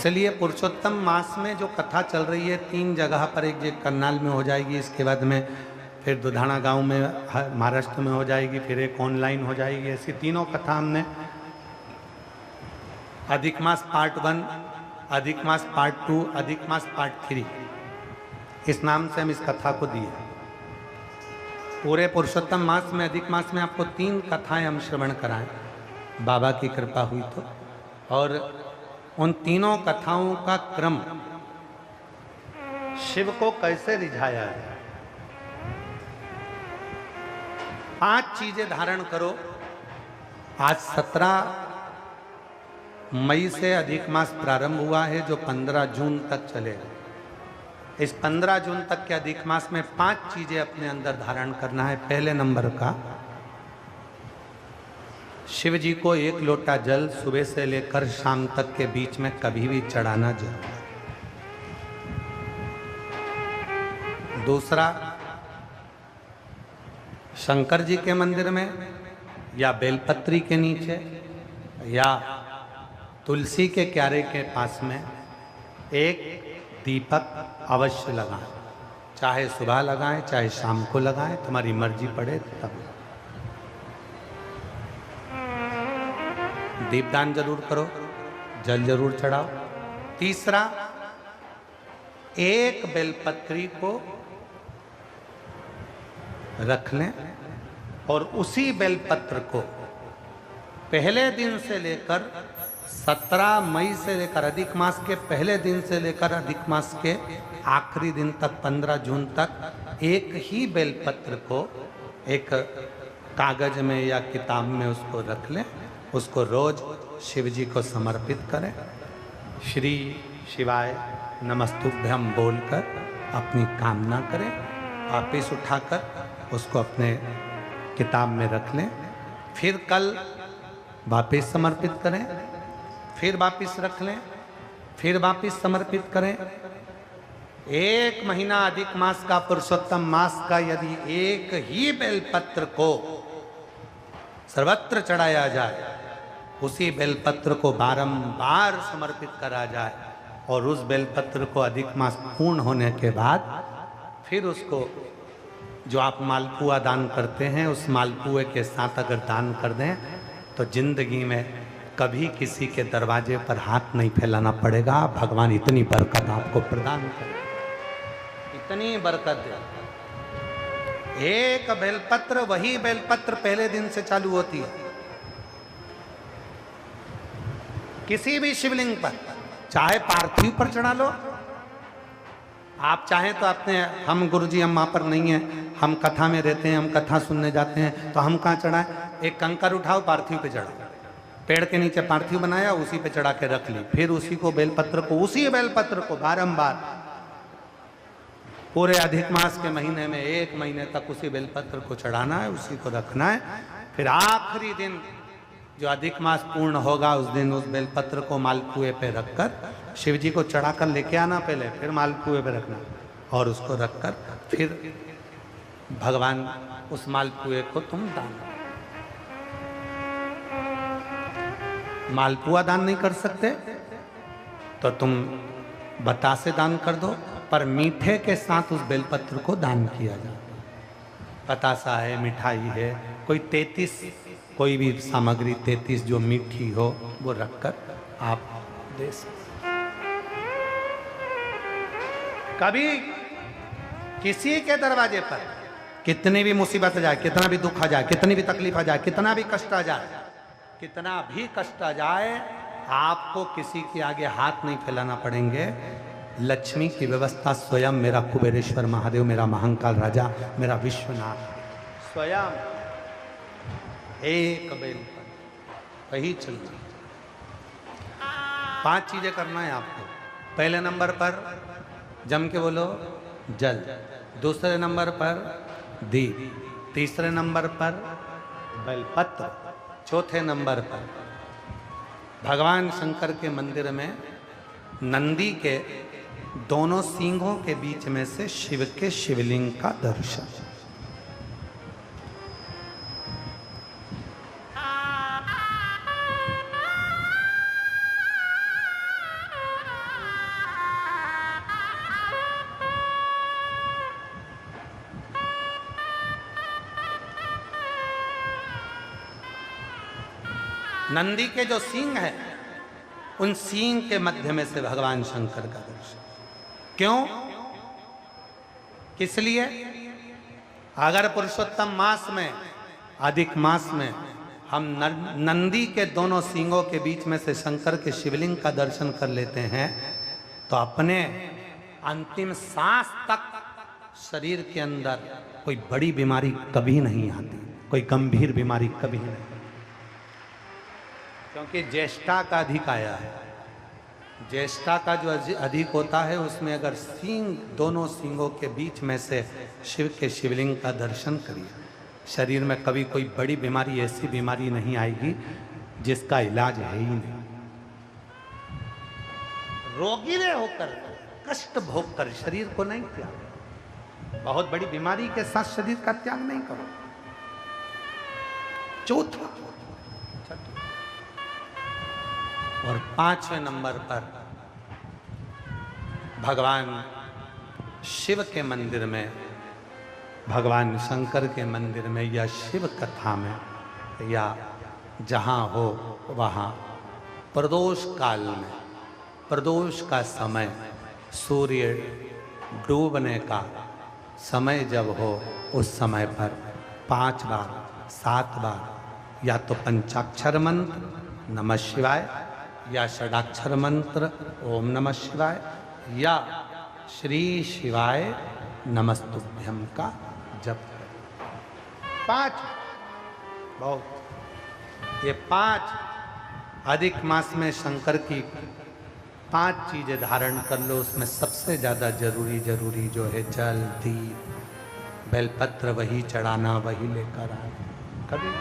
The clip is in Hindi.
इसलिए पुरुषोत्तम मास में जो कथा चल रही है 3 जगह पर, एक जगह करनाल में हो जाएगी, इसके बाद में फिर दुधाना गांव में महाराष्ट्र में हो जाएगी, फिर एक ऑनलाइन हो जाएगी। ऐसी तीनों कथा हमने अधिक मास पार्ट 1, अधिक मास पार्ट 2, अधिक मास पार्ट 3, इस नाम से हम इस कथा को दिए। पूरे पुरुषोत्तम मास में, अधिक मास में आपको 3 कथाएं हम श्रवण कराएं, बाबा की कृपा हुई तो। और उन तीनों कथाओं का क्रम, शिव को कैसे रिझाया है। 5 चीजें धारण करो। आज 17 मई से अधिक मास प्रारंभ हुआ है, जो 15 जून तक चलेगा। इस 15 जून तक के अधिक मास में 5 चीजें अपने अंदर धारण करना है। पहले नंबर का, शिव जी को 1 लोटा जल सुबह से लेकर शाम तक के बीच में कभी भी चढ़ाना जरूर है। दूसरा, शंकर जी के मंदिर में या बेलपत्री के नीचे या तुलसी के क्यारे के पास में एक दीपक अवश्य लगाएं। चाहे सुबह लगाएं, चाहे शाम को लगाएं, तुम्हारी मर्जी पड़े तब। दीपदान जरूर करो, जल जरूर चढ़ाओ। तीसरा, एक बेलपत्री को रख लें और उसी बेलपत्र को पहले दिन से लेकर 17 मई से लेकर, अधिक मास के पहले दिन से लेकर अधिक मास के आखिरी दिन तक 15 जून तक एक ही बेलपत्र को एक कागज में या किताब में उसको रख लें। उसको रोज शिव जी को समर्पित करें। श्री शिवाय नमस्तुभ्यम बोलकर अपनी कामना करें। वापिस उठाकर उसको अपने किताब में रख लें। फिर कल वापिस समर्पित करें, फिर वापिस रख लें, फिर वापिस समर्पित करें। 1 महीना अधिक मास का, पुरुषोत्तम मास का, यदि एक ही बेलपत्र को सर्वत्र चढ़ाया जाए, उसी बेलपत्र को बारंबार समर्पित करा जाए और उस बेलपत्र को अधिक मास पूर्ण होने के बाद फिर उसको जो आप मालपुआ दान करते हैं, उस मालपुए के साथ अगर दान कर दें तो जिंदगी में कभी किसी के दरवाजे पर हाथ नहीं फैलाना पड़ेगा। भगवान इतनी बरकत आपको प्रदान करे, इतनी बरकत दे। एक बेलपत्र, वही बेलपत्र पहले दिन से चालू होती है। किसी भी शिवलिंग पर, चाहे पार्थिव पर चढ़ा लो, आप चाहें तो अपने, हम गुरुजी हम वहाँ पर नहीं हैं, हम कथा में रहते हैं, हम कथा सुनने जाते हैं, तो हम कहाँ चढ़ाएं? एक कंकर उठाओ, पार्थिव पे चढ़ाओ। पेड़ के नीचे पार्थिव बनाया, उसी पे चढ़ा के रख ली। फिर उसी को बेलपत्र को, उसी बेलपत्र को बारंबार पूरे अधिक मास के महीने में 1 महीने तक उसी बेलपत्र को चढ़ाना है, उसी को रखना है। फिर आखिरी दिन जो अधिक मास पूर्ण होगा, उस दिन उस बेलपत्र को मालपुए पे रखकर शिव जी को चढ़ाकर लेके आना पहले, फिर मालपुए पे रखना और उसको रखकर फिर भगवान उस मालपुए को तुम दान। मालपुआ दान नहीं कर सकते तो तुम बतासे दान कर दो, पर मीठे के साथ उस बेलपत्र को दान किया जाए। बतासा है, मिठाई है, कोई 33 कोई भी सामग्री 33 जो मीठी हो वो रखकर आप दे सकते। कभी किसी के दरवाजे पर कितनी भी मुसीबत आ जाए, कितना भी दुख आ जाए, कितनी भी तकलीफ आ जाए, कितना भी कष्ट आ जाए, कितना भी कष्ट आ जाए, आपको किसी के आगे हाथ नहीं फैलाना पड़ेंगे। लक्ष्मी की व्यवस्था स्वयं मेरा कुबेरेश्वर महादेव, मेरा महाकाल राजा, मेरा विश्वनाथ स्वयं एक बेल पर वही चलती। 5 चीजें करना है आपको। पहले नंबर पर जम के बोलो जल, दूसरे नंबर पर दीप, तीसरे नंबर पर बेलपत्र, चौथे नंबर पर भगवान शंकर के मंदिर में नंदी के दोनों सींगों के बीच में से शिव के शिवलिंग का दर्शन। नंदी के जो सींग है, उन सींग के मध्य में से भगवान शंकर का दर्शन। क्यों? किस लिए? अगर पुरुषोत्तम मास में, अधिक मास में हम नंदी के दोनों सींगों के बीच में से शंकर के शिवलिंग का दर्शन कर लेते हैं, तो अपने अंतिम सांस तक शरीर के अंदर कोई बड़ी बीमारी कभी नहीं आती, कोई गंभीर बीमारी कभी नहीं, क्योंकि ज्येष्ठा का अधिक आया है। ज्येष्ठा का जो अधिक होता है, उसमें अगर सींग, दोनों सींगों के बीच में से शिव के शिवलिंग का दर्शन करिए, शरीर में कभी कोई बड़ी बीमारी, ऐसी बीमारी नहीं आएगी जिसका इलाज है ही नहीं। रोगीरे होकर, कष्ट भोग कर शरीर को नहीं त्याग। बहुत बड़ी बीमारी के साथ शरीर का त्याग नहीं करो। चौथा और 5वें नंबर पर भगवान शिव के मंदिर में, भगवान शंकर के मंदिर में या शिव कथा में या जहाँ हो वहाँ प्रदोष काल में, प्रदोष का समय, सूर्य डूबने का समय जब हो, उस समय पर 5 बार 7 बार या तो पंचाक्षर मंत्र नमः शिवाय, या षडाक्षर मंत्र ओम नमः शिवाय, या श्री शिवाय नमस्तुभ्यम का जप करें। 5 बहुत, ये 5 अधिक मास में शंकर की 5 चीजें धारण कर लो। उसमें सबसे ज्यादा जरूरी जो है जल, दीप, बेलपत्र वही चढ़ाना, वही लेकर आना। कभी